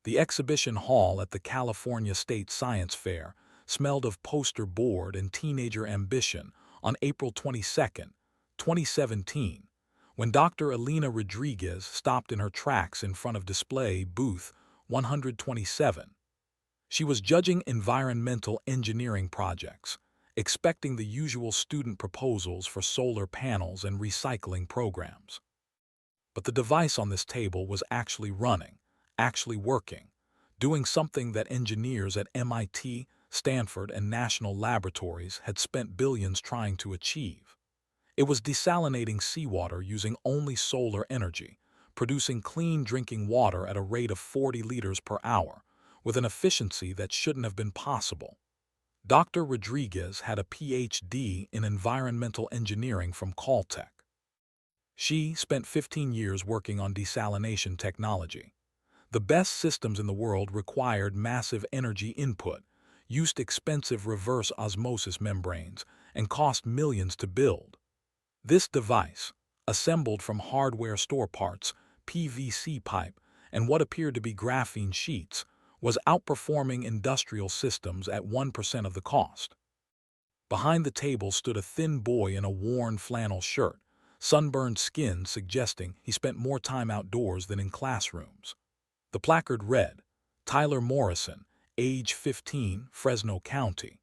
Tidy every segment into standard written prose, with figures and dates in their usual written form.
The exhibition hall at the California State Science Fair smelled of poster board and teenager ambition on April 22, 2017, when Dr. Elena Rodriguez stopped in her tracks in front of display booth 127. She was judging environmental engineering projects, expecting the usual student proposals for solar panels and recycling programs. But the device on this table was actually running, actually working, doing something that engineers at MIT, Stanford, and national laboratories had spent billions trying to achieve. It was desalinating seawater using only solar energy, producing clean drinking water at a rate of 40 liters per hour, with an efficiency that shouldn't have been possible. Dr. Rodriguez had a PhD in environmental engineering from Caltech. She spent 15 years working on desalination technology. The best systems in the world required massive energy input, used expensive reverse osmosis membranes, and cost millions to build. This device, assembled from hardware store parts, PVC pipe, and what appeared to be graphene sheets, was outperforming industrial systems at 1% of the cost. Behind the table stood a thin boy in a worn flannel shirt, sunburned skin suggesting he spent more time outdoors than in classrooms. The placard read, "Tyler Morrison, age 15, Fresno County."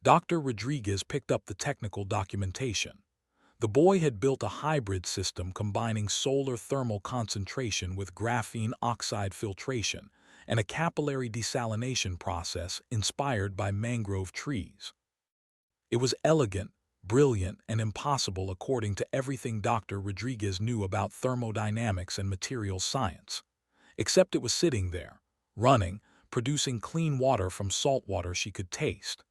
Dr. Rodriguez picked up the technical documentation. The boy had built a hybrid system combining solar thermal concentration with graphene oxide filtration and a capillary desalination process inspired by mangrove trees. It was elegant, brilliant, and impossible according to everything Dr. Rodriguez knew about thermodynamics and materials science. Except it was sitting there, running, producing clean water from salt water she could taste.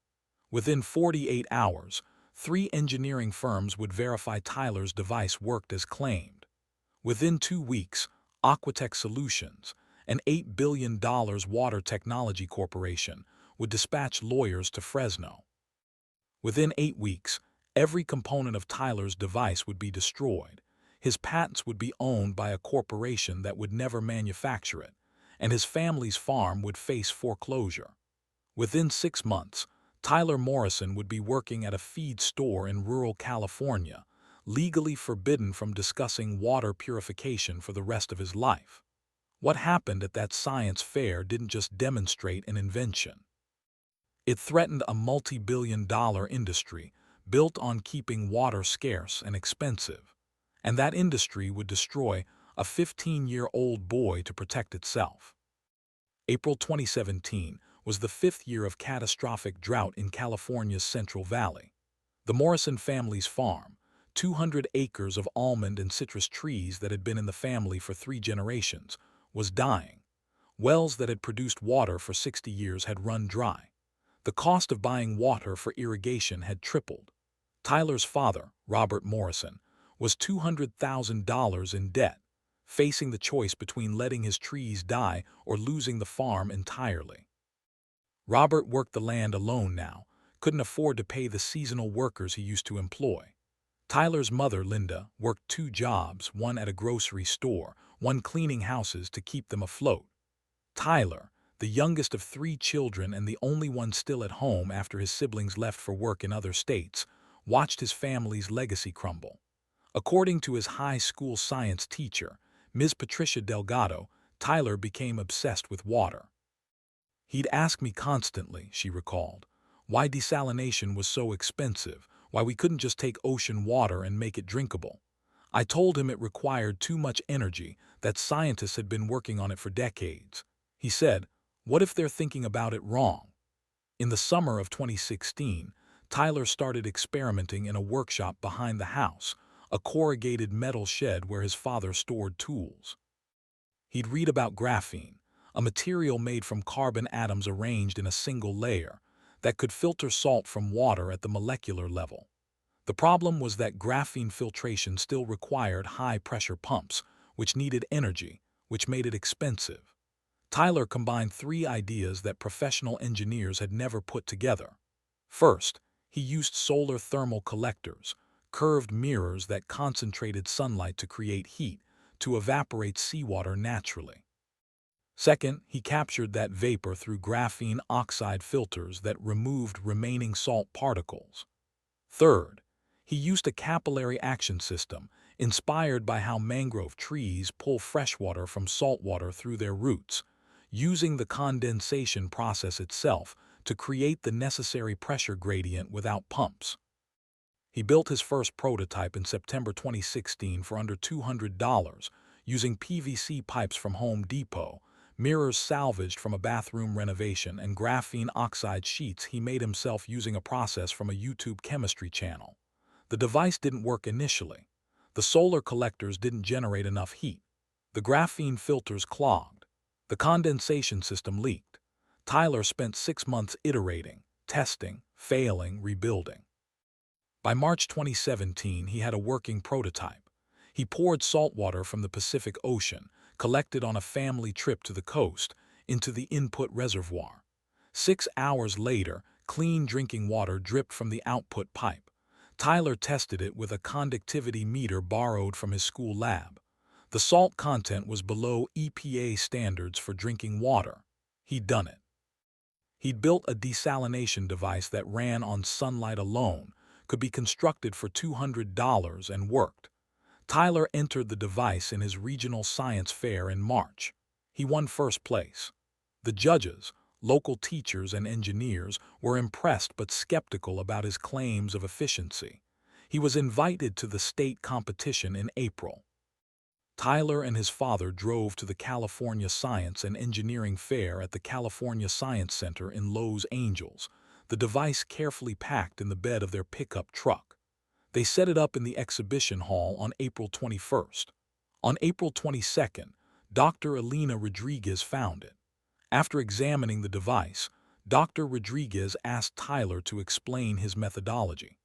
Within 48 hours, 3 engineering firms would verify Tyler's device worked as claimed. Within 2 weeks, Aquatech Solutions, an $8 billion water technology corporation, would dispatch lawyers to Fresno. Within 8 weeks, every component of Tyler's device would be destroyed. His patents would be owned by a corporation that would never manufacture it, and his family's farm would face foreclosure. Within 6 months, Tyler Morrison would be working at a feed store in rural California, legally forbidden from discussing water purification for the rest of his life. What happened at that science fair didn't just demonstrate an invention. It threatened a multi-billion-dollar industry built on keeping water scarce and expensive, and that industry would destroy a 15-year-old boy to protect itself. April 2017 was the 5th year of catastrophic drought in California's Central Valley. The Morrison family's farm, 200 acres of almond and citrus trees that had been in the family for 3 generations, was dying. Wells that had produced water for 60 years had run dry. The cost of buying water for irrigation had tripled. Tyler's father, Robert Morrison, was $200,000 in debt, facing the choice between letting his trees die or losing the farm entirely. Robert worked the land alone now, couldn't afford to pay the seasonal workers he used to employ. Tyler's mother, Linda, worked 2 jobs, one at a grocery store, one cleaning houses to keep them afloat. Tyler, the youngest of 3 children and the only one still at home after his siblings left for work in other states, watched his family's legacy crumble. According to his high school science teacher, Ms. Patricia Delgado, Tyler became obsessed with water. He'd ask me constantly, she recalled, why desalination was so expensive, why we couldn't just take ocean water and make it drinkable. I told him it required too much energy, that scientists had been working on it for decades. He said, "What if they're thinking about it wrong?" In the summer of 2016, Tyler started experimenting in a workshop behind the house, a corrugated metal shed where his father stored tools. He'd read about graphene, a material made from carbon atoms arranged in a single layer that could filter salt from water at the molecular level. The problem was that graphene filtration still required high-pressure pumps, which needed energy, which made it expensive. Tyler combined 3 ideas that professional engineers had never put together. First, he used solar thermal collectors, curved mirrors that concentrated sunlight to create heat, to evaporate seawater naturally. Second, he captured that vapor through graphene oxide filters that removed remaining salt particles. Third, he used a capillary action system inspired by how mangrove trees pull freshwater from saltwater through their roots, using the condensation process itself to create the necessary pressure gradient without pumps. He built his first prototype in September 2016 for under $200, using PVC pipes from Home Depot, mirrors salvaged from a bathroom renovation, and graphene oxide sheets he made himself using a process from a YouTube chemistry channel. The device didn't work initially. The solar collectors didn't generate enough heat. The graphene filters clogged. The condensation system leaked. Tyler spent 6 months iterating, testing, failing, rebuilding. By March 2017, he had a working prototype. He poured saltwater from the Pacific Ocean, collected on a family trip to the coast, into the input reservoir. 6 hours later, clean drinking water dripped from the output pipe. Tyler tested it with a conductivity meter borrowed from his school lab. The salt content was below EPA standards for drinking water. He'd done it. He'd built a desalination device that ran on sunlight alone, could be constructed for $200, and worked. Tyler entered the device in his regional science fair in March. He won first place. The judges, local teachers and engineers, were impressed but skeptical about his claims of efficiency. He was invited to the state competition in April. Tyler and his father drove to the California Science and Engineering Fair at the California Science Center in Los Angeles, the device carefully packed in the bed of their pickup truck. They set it up in the exhibition hall on April 21st. On April 22nd, Dr. Elena Rodriguez found it. After examining the device, Dr. Rodriguez asked Tyler to explain his methodology.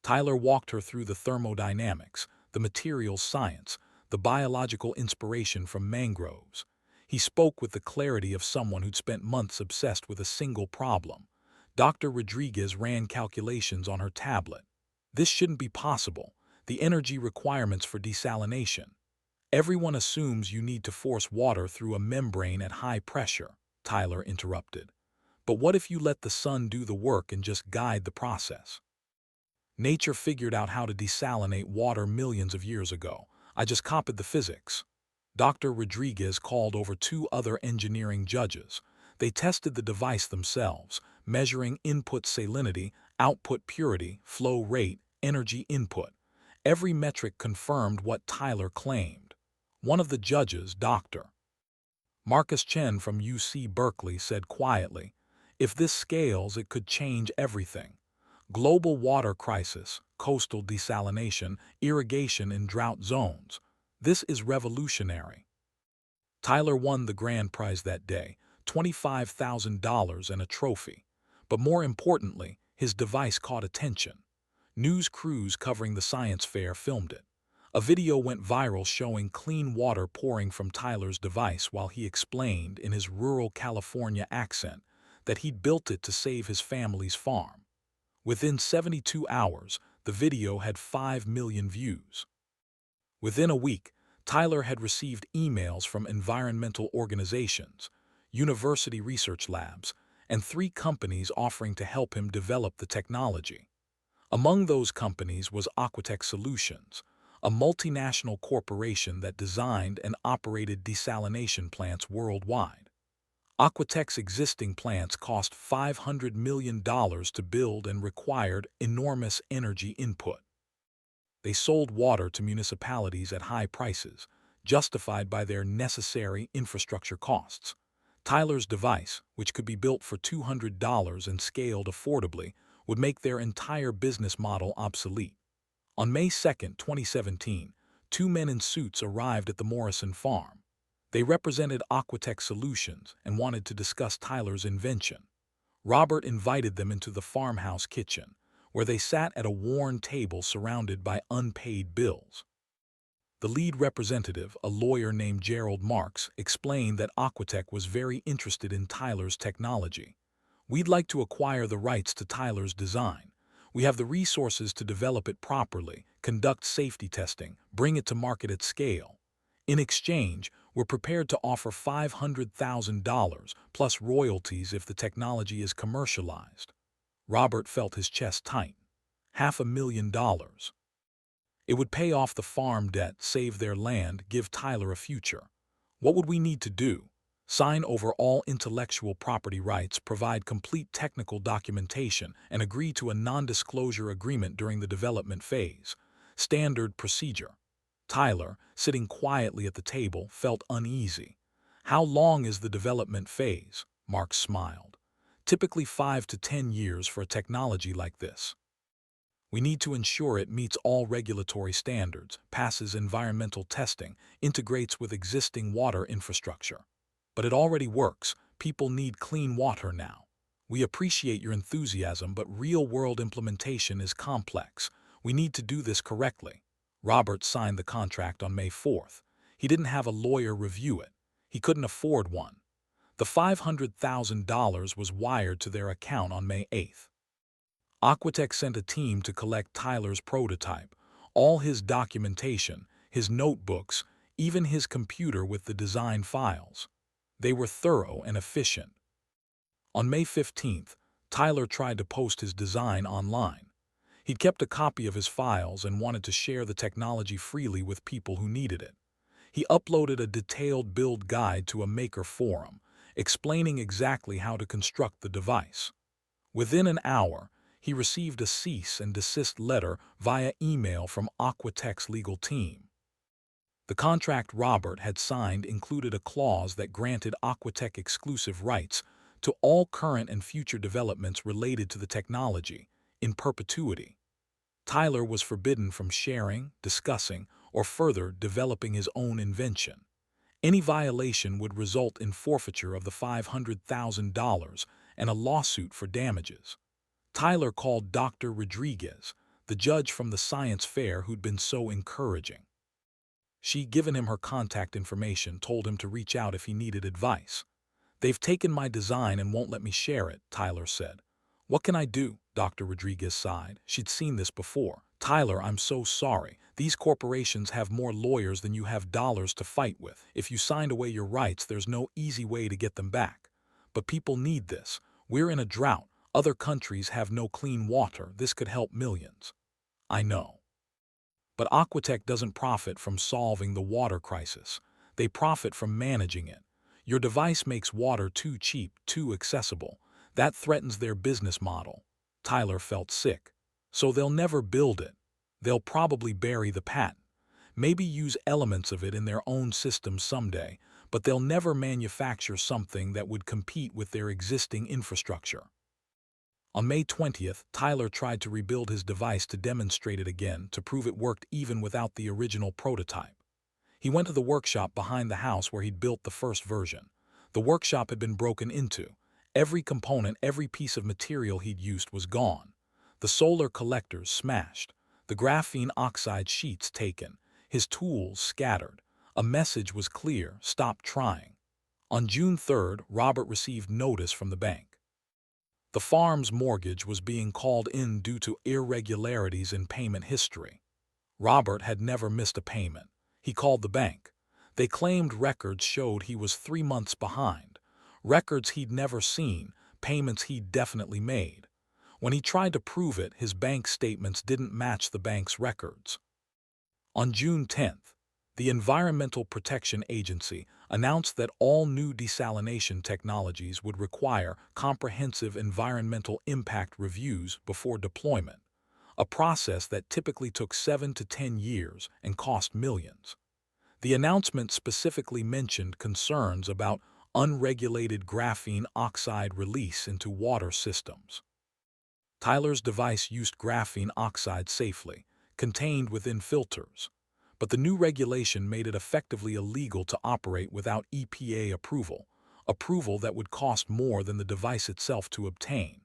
Tyler walked her through the thermodynamics, the materials science, the biological inspiration from mangroves. He spoke with the clarity of someone who'd spent months obsessed with a single problem. Dr. Rodriguez ran calculations on her tablet. This shouldn't be possible. The energy requirements for desalination. Everyone assumes you need to force water through a membrane at high pressure, Tyler interrupted. But what if you let the sun do the work and just guide the process? Nature figured out how to desalinate water millions of years ago. I just copied the physics. Dr. Rodriguez called over 2 other engineering judges. They tested the device themselves, measuring input salinity, output purity, flow rate, energy input. Every metric confirmed what Tyler claimed. One of the judges, Dr. Marcus Chen from UC Berkeley, said quietly, "If this scales, it could change everything. Global water crisis, coastal desalination, irrigation in drought zones. This is revolutionary." Tyler won the grand prize that day, $25,000 and a trophy. But more importantly, his device caught attention. News crews covering the science fair filmed it. A video went viral showing clean water pouring from Tyler's device while he explained in his rural California accent that he'd built it to save his family's farm. Within 72 hours, the video had 5 million views. Within a week, Tyler had received emails from environmental organizations, university research labs, and 3 companies offering to help him develop the technology. Among those companies was Aquatech Solutions, a multinational corporation that designed and operated desalination plants worldwide. Aquatech's existing plants cost $500 million to build and required enormous energy input. They sold water to municipalities at high prices, justified by their necessary infrastructure costs. Tyler's device, which could be built for $200 and scaled affordably, would make their entire business model obsolete. On May 2, 2017, 2 men in suits arrived at the Morrison farm. They represented Aquatech Solutions and wanted to discuss Tyler's invention. Robert invited them into the farmhouse kitchen, where they sat at a worn table surrounded by unpaid bills. The lead representative, a lawyer named Gerald Marks, explained that Aquatech was very interested in Tyler's technology. "We'd like to acquire the rights to Tyler's design. We have the resources to develop it properly, conduct safety testing, bring it to market at scale. In exchange, we're prepared to offer $500,000 plus royalties if the technology is commercialized. Robert felt his chest tighten. $500,000. It would pay off the farm debt, save their land, give Tyler a future. What would we need to do? Sign over all intellectual property rights, provide complete technical documentation, and agree to a non-disclosure agreement during the development phase. Standard procedure. Tyler, sitting quietly at the table, felt uneasy. How long is the development phase? Mark smiled. Typically 5 to 10 years for a technology like this. We need to ensure it meets all regulatory standards, passes environmental testing, integrates with existing water infrastructure. But it already works. People need clean water now. We appreciate your enthusiasm, but real-world implementation is complex. We need to do this correctly. Robert signed the contract on May 4th. He didn't have a lawyer review it. He couldn't afford one. The $500,000 was wired to their account on May 8th. Aquatech sent a team to collect Tyler's prototype, all his documentation, his notebooks, even his computer with the design files. They were thorough and efficient. On May 15th, Tyler tried to post his design online. He'd kept a copy of his files and wanted to share the technology freely with people who needed it. He uploaded a detailed build guide to a maker forum, explaining exactly how to construct the device. Within an hour, he received a cease and desist letter via email from Aquatech's legal team. The contract Robert had signed included a clause that granted Aquatech exclusive rights to all current and future developments related to the technology, in perpetuity. Tyler was forbidden from sharing, discussing, or further developing his own invention. Any violation would result in forfeiture of the $500,000 and a lawsuit for damages. Tyler called Dr. Rodriguez, the judge from the science fair who'd been so encouraging. She'd given him her contact information, told him to reach out if he needed advice. "They've taken my design and won't let me share it," Tyler said. "What can I do?" Dr. Rodriguez sighed. She'd seen this before. "Tyler, I'm so sorry. These corporations have more lawyers than you have dollars to fight with. If you signed away your rights, there's no easy way to get them back. But people need this. We're in a drought. Other countries have no clean water. This could help millions." "I know. But Aquatech doesn't profit from solving the water crisis. They profit from managing it. Your device makes water too cheap, too accessible. That threatens their business model." Tyler felt sick. "So they'll never build it. They'll probably bury the patent. Maybe use elements of it in their own system someday, but they'll never manufacture something that would compete with their existing infrastructure." On May 20th, Tyler tried to rebuild his device to demonstrate it again, to prove it worked even without the original prototype. He went to the workshop behind the house where he'd built the first version. The workshop had been broken into. Every component, every piece of material he'd used was gone. The solar collectors smashed. The graphene oxide sheets taken. His tools scattered. A message was clear: stop trying. On June 3rd, Robert received notice from the bank. The farm's mortgage was being called in due to irregularities in payment history. Robert had never missed a payment. He called the bank. They claimed records showed he was 3 months behind. Records he'd never seen, payments he'd definitely made. When he tried to prove it, his bank statements didn't match the bank's records. On June 10th, the Environmental Protection Agency announced that all new desalination technologies would require comprehensive environmental impact reviews before deployment, a process that typically took 7 to 10 years and cost millions. The announcement specifically mentioned concerns about unregulated graphene oxide release into water systems. Tyler's device used graphene oxide safely, contained within filters, but the new regulation made it effectively illegal to operate without EPA approval that would cost more than the device itself to obtain.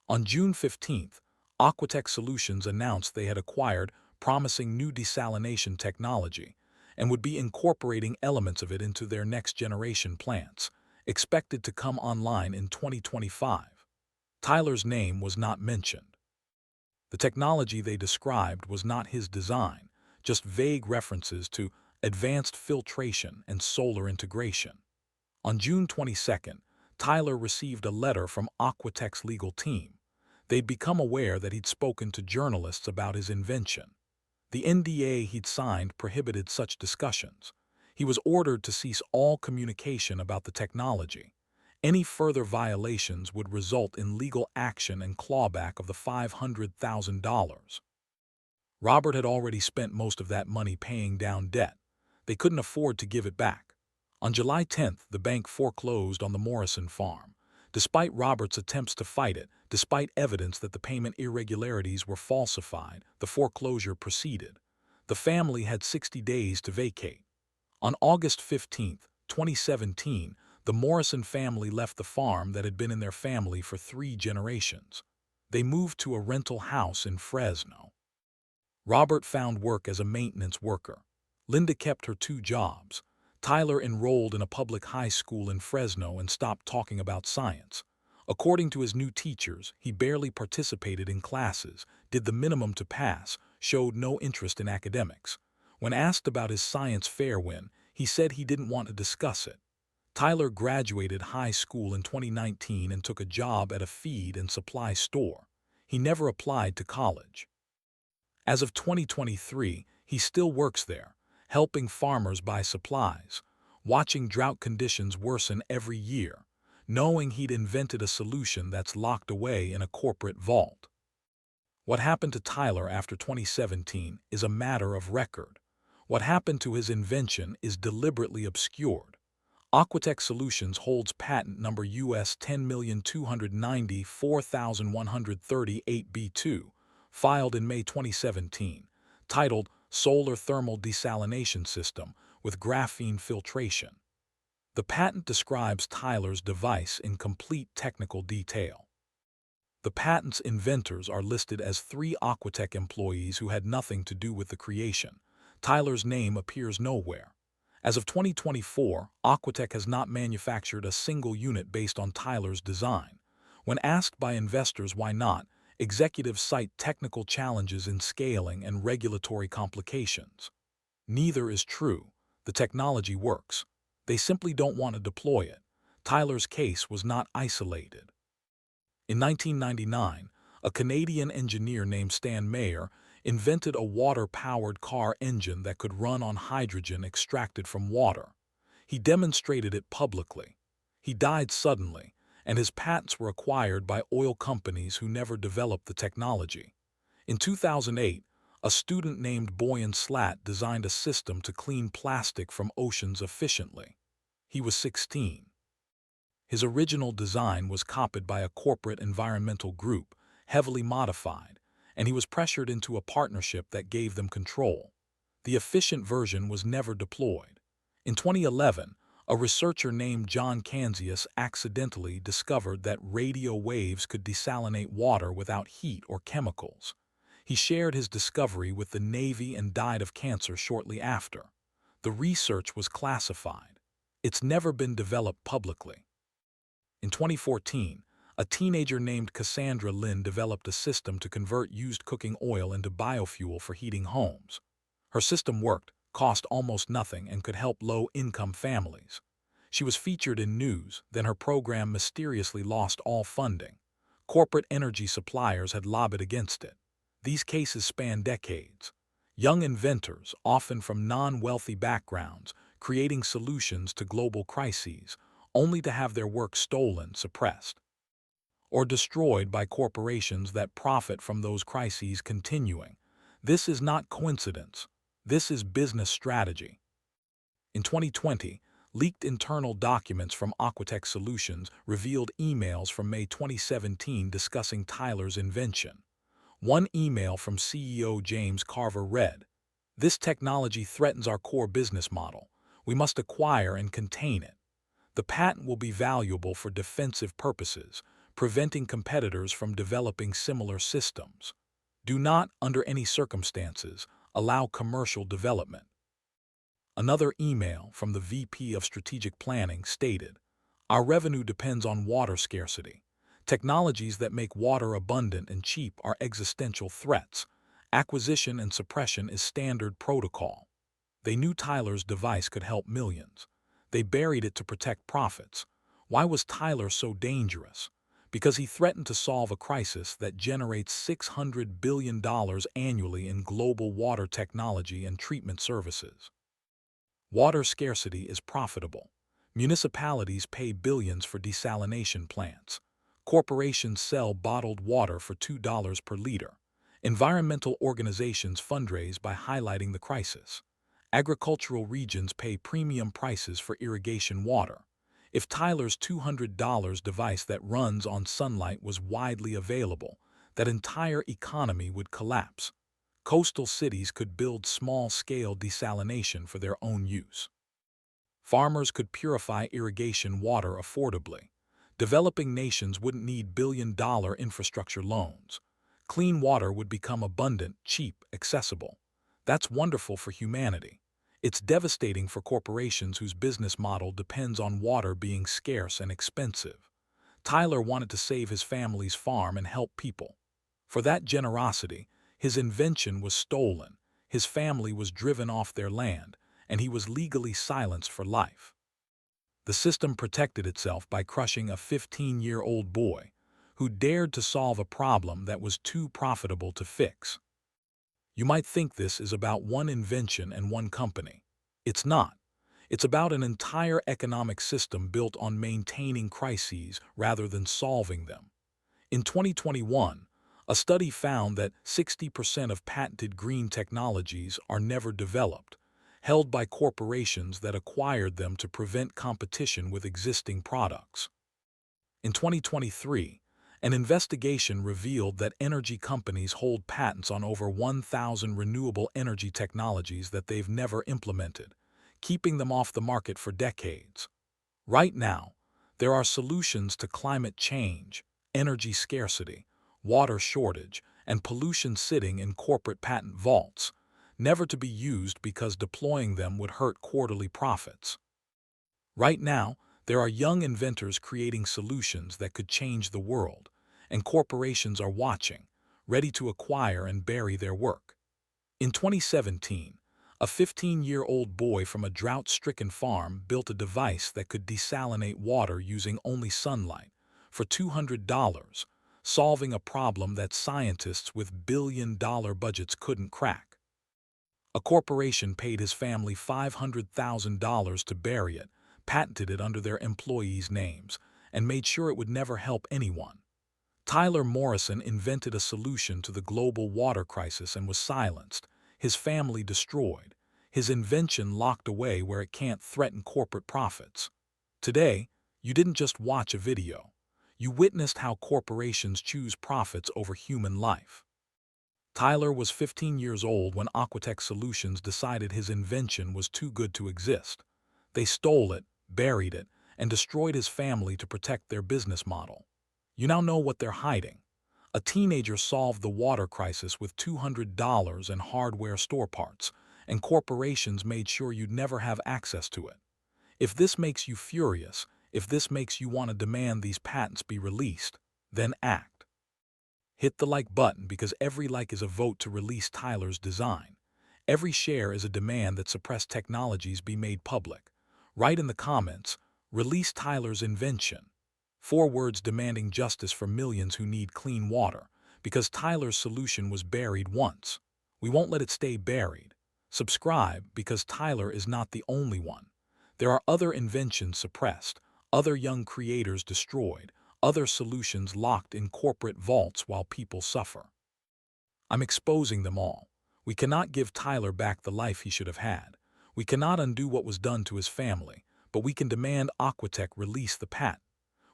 On June 15th, Aquatech Solutions announced they had acquired promising new desalination technology and would be incorporating elements of it into their next-generation plants, expected to come online in 2025. Tyler's name was not mentioned. The technology they described was not his design, just vague references to advanced filtration, and solar integration. On June 22nd, Tyler received a letter from Aquatech's legal team. They'd become aware that he'd spoken to journalists about his invention. The NDA he'd signed prohibited such discussions. He was ordered to cease all communication about the technology. Any further violations would result in legal action and clawback of the $500,000. Robert had already spent most of that money paying down debt. They couldn't afford to give it back. On July 10th, the bank foreclosed on the Morrison farm. Despite Robert's attempts to fight it, despite evidence that the payment irregularities were falsified, the foreclosure proceeded. The family had 60 days to vacate. On August 15, 2017, the Morrison family left the farm that had been in their family for 3 generations. They moved to a rental house in Fresno. Robert found work as a maintenance worker. Linda kept her 2 jobs. Tyler enrolled in a public high school in Fresno and stopped talking about science. According to his new teachers, he barely participated in classes, did the minimum to pass, showed no interest in academics. When asked about his science fair win, he said he didn't want to discuss it. Tyler graduated high school in 2019 and took a job at a feed and supply store. He never applied to college. As of 2023, he still works there, helping farmers buy supplies, watching drought conditions worsen every year, knowing he'd invented a solution that's locked away in a corporate vault. What happened to Tyler after 2017 is a matter of record. What happened to his invention is deliberately obscured. Aquatech Solutions holds patent number US 10,294,138B2, filed in May 2017, titled Solar Thermal Desalination System with Graphene Filtration. The patent describes Tyler's device in complete technical detail. The patent's inventors are listed as 3 Aquatech employees who had nothing to do with the creation. Tyler's name appears nowhere. As of 2024, Aquatech has not manufactured a single unit based on Tyler's design. When asked by investors why not, executives cite technical challenges in scaling and regulatory complications. Neither is true. The technology works. They simply don't want to deploy it. Tyler's case was not isolated. In 1999, a Canadian engineer named Stan Mayer invented a water-powered car engine that could run on hydrogen extracted from water. He demonstrated it publicly. He died suddenly, and his patents were acquired by oil companies who never developed the technology. In 2008, a student named Boyan Slat designed a system to clean plastic from oceans efficiently. He was 16. His original design was copied by a corporate environmental group, heavily modified, and he was pressured into a partnership that gave them control. The efficient version was never deployed. In 2011, a researcher named John Canzius accidentally discovered that radio waves could desalinate water without heat or chemicals. He shared his discovery with the Navy and died of cancer shortly after. The research was classified. It's never been developed publicly. In 2014, a teenager named Cassandra Lynn developed a system to convert used cooking oil into biofuel for heating homes. Her system worked, cost almost nothing, and could help low-income families. She was featured in news, then her program mysteriously lost all funding. Corporate energy suppliers had lobbied against it. These cases span decades. Young inventors, often from non-wealthy backgrounds, creating solutions to global crises, only to have their work stolen, suppressed, or destroyed by corporations that profit from those crises continuing. This is not coincidence. This is business strategy. In 2020, leaked internal documents from Aquatech Solutions revealed emails from May 2017 discussing Tyler's invention. One email from CEO James Carver read, "This technology threatens our core business model. We must acquire and contain it. The patent will be valuable for defensive purposes, preventing competitors from developing similar systems. Do not, under any circumstances, allow commercial development." Another email from the VP of Strategic Planning stated, "Our revenue depends on water scarcity. Technologies that make water abundant and cheap are existential threats. Acquisition and suppression is standard protocol." They knew Tyler's device could help millions. They buried it to protect profits. Why was Tyler so dangerous? Because he threatened to solve a crisis that generates $600 billion annually in global water technology and treatment services. Water scarcity is profitable. Municipalities pay billions for desalination plants. Corporations sell bottled water for $2 per liter. Environmental organizations fundraise by highlighting the crisis. Agricultural regions pay premium prices for irrigation water. If Tyler's $200 device that runs on sunlight was widely available, that entire economy would collapse. Coastal cities could build small-scale desalination for their own use. Farmers could purify irrigation water affordably. Developing nations wouldn't need billion-dollar infrastructure loans. Clean water would become abundant, cheap, accessible. That's wonderful for humanity. It's devastating for corporations whose business model depends on water being scarce and expensive. Tyler wanted to save his family's farm and help people. For that generosity, his invention was stolen, his family was driven off their land, and he was legally silenced for life. The system protected itself by crushing a 15-year-old boy who dared to solve a problem that was too profitable to fix. You might think this is about one invention and one company. It's not. It's about an entire economic system built on maintaining crises rather than solving them. In 2021, a study found that 60% of patented green technologies are never developed, held by corporations that acquired them to prevent competition with existing products. In 2023, an investigation revealed that energy companies hold patents on over 1,000 renewable energy technologies that they've never implemented, keeping them off the market for decades. Right now, there are solutions to climate change, energy scarcity, water shortage, and pollution sitting in corporate patent vaults, never to be used because deploying them would hurt quarterly profits. Right now, there are young inventors creating solutions that could change the world, and corporations are watching, ready to acquire and bury their work. In 2017, a 15-year-old boy from a drought-stricken farm built a device that could desalinate water using only sunlight for $200, solving a problem that scientists with billion-dollar budgets couldn't crack. A corporation paid his family $500,000 to bury it, patented it under their employees' names, and made sure it would never help anyone. Tyler Morrison invented a solution to the global water crisis and was silenced, his family destroyed, his invention locked away where it can't threaten corporate profits. Today, you didn't just watch a video. You witnessed how corporations choose profits over human life. Tyler was 15 years old when Aquatech Solutions decided his invention was too good to exist. They stole it, buried it, and destroyed his family to protect their business model. You now know what they're hiding. A teenager solved the water crisis with $200 in hardware store parts, and corporations made sure you'd never have access to it. If this makes you furious, if this makes you want to demand these patents be released, then act. Hit the like button because every like is a vote to release Tyler's design. Every share is a demand that suppressed technologies be made public. Write in the comments, release Tyler's invention. 4 words demanding justice for millions who need clean water, because Tyler's solution was buried once. We won't let it stay buried. Subscribe because Tyler is not the only one. There are other inventions suppressed, other young creators destroyed, other solutions locked in corporate vaults while people suffer. I'm exposing them all. We cannot give Tyler back the life he should have had. We cannot undo what was done to his family, but we can demand Aquatech release the patent.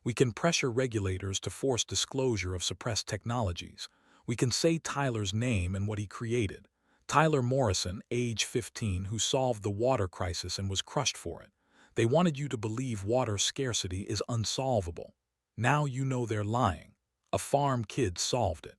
We can pressure regulators to force disclosure of suppressed technologies. We can say Tyler's name and what he created. Tyler Morrison, age 15, who solved the water crisis and was crushed for it. They wanted you to believe water scarcity is unsolvable. Now you know they're lying. A farm kid solved it.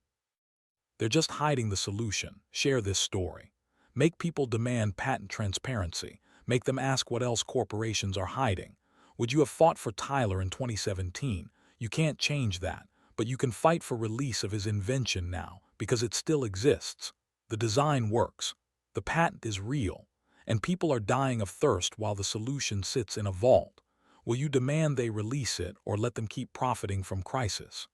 They're just hiding the solution. Share this story. Make people demand patent transparency. Make them ask what else corporations are hiding. Would you have fought for Tyler in 2017? You can't change that, but you can fight for release of his invention now because it still exists. The design works. The patent is real. and people are dying of thirst while the solution sits in a vault. Will you demand they release it or let them keep profiting from crisis?